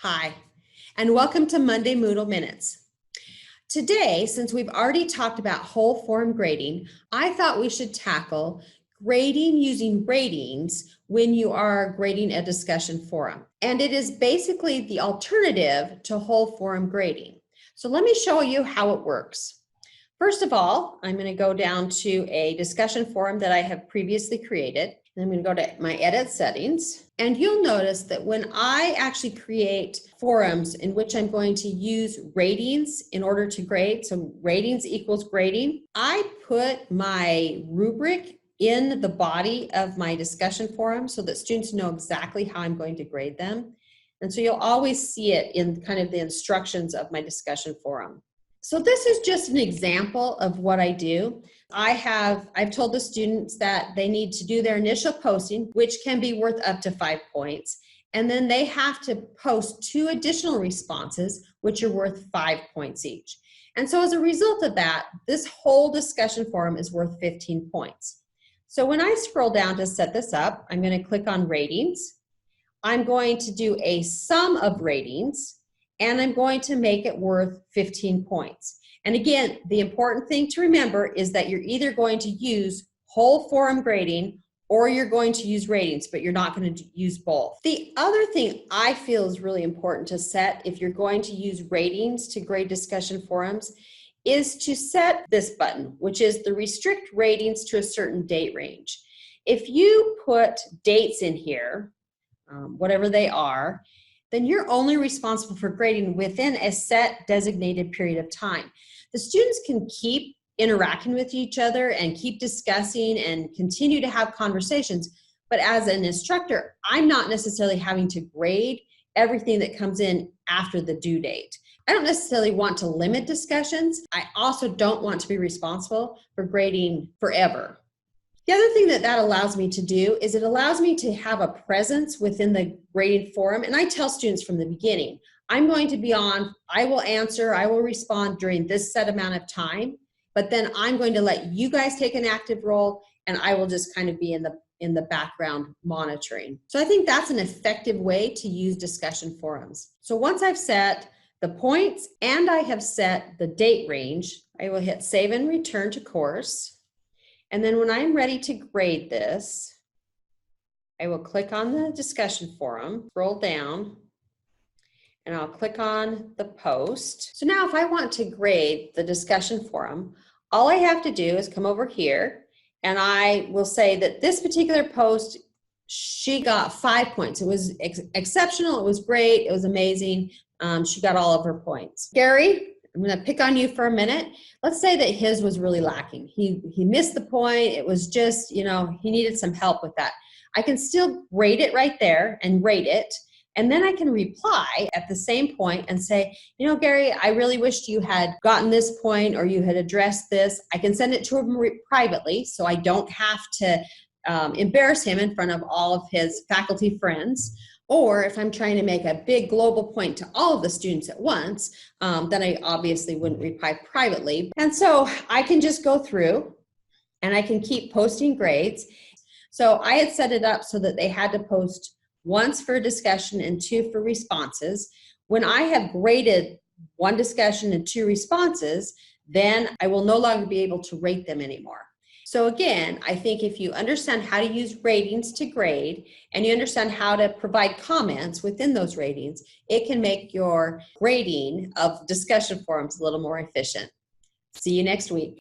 Hi, and welcome to Monday Moodle Minutes. Today, since we've already talked about whole form grading, I thought we should tackle grading using ratings when you are grading a discussion forum. And it is basically the alternative to whole form grading. So let me show you how it works. First of all, I'm going to go down to a discussion forum that I have previously created. I'm going to go to my edit settings, and you'll notice that when I actually create forums in which I'm going to use ratings in order to grade, so ratings equals grading, I put my rubric in the body of my discussion forum so that students know exactly how I'm going to grade them. And so you'll always see it in kind of the instructions of my discussion forum. So this is just an example of what I do. I've told the students that they need to do their initial posting, which can be worth up to 5 points. And then they have to post 2 additional responses, which are worth 5 points each. And so as a result of that, this whole discussion forum is worth 15 points. So when I scroll down to set this up, I'm going to click on ratings. I'm going to do a sum of ratings, and I'm going to make it worth 15 points. And again, the important thing to remember is that you're either going to use whole form grading or you're going to use ratings, but you're not going to use both. The other thing I feel is really important to set if you're going to use ratings to grade discussion forums is to set this button, which is the restrict ratings to a certain date range. If you put dates in here, whatever they are, then you're only responsible for grading within a set designated period of time. The students can keep interacting with each other and keep discussing and continue to have conversations, but as an instructor, I'm not necessarily having to grade everything that comes in after the due date. I don't necessarily want to limit discussions. I also don't want to be responsible for grading forever. The other thing that allows me to do is it allows me to have a presence within the graded forum. And I tell students from the beginning, I'm going to be on, I will answer, I will respond during this set amount of time, but then I'm going to let you guys take an active role and I will just kind of be in the background monitoring. So I think that's an effective way to use discussion forums. So once I've set the points and I have set the date range, I will hit save and return to course. And then when I'm ready to grade this, I will click on the discussion forum, scroll down, and I'll click on the post. So now if I want to grade the discussion forum, all I have to do is come over here and I will say that this particular post, she got 5 points. It was exceptional, it was great, it was amazing. She got all of her points. Gary, I'm going to pick on you for a minute. Let's say that his was really lacking. He missed the point. It was just, he needed some help with that. I can still grade it right there and rate it. And then I can reply at the same point and say, Gary, I really wished you had gotten this point or you had addressed this. I can send it to him privately so I don't have to embarrass him in front of all of his faculty friends. Or if I'm trying to make a big global point to all of the students at once, then I obviously wouldn't reply privately. And so I can just go through and I can keep posting grades. So I had set it up so that they had to post once for discussion and 2 for responses. When I have graded 1 discussion and 2 responses, then I will no longer be able to rate them anymore. So again, I think if you understand how to use ratings to grade and you understand how to provide comments within those ratings, it can make your grading of discussion forums a little more efficient. See you next week.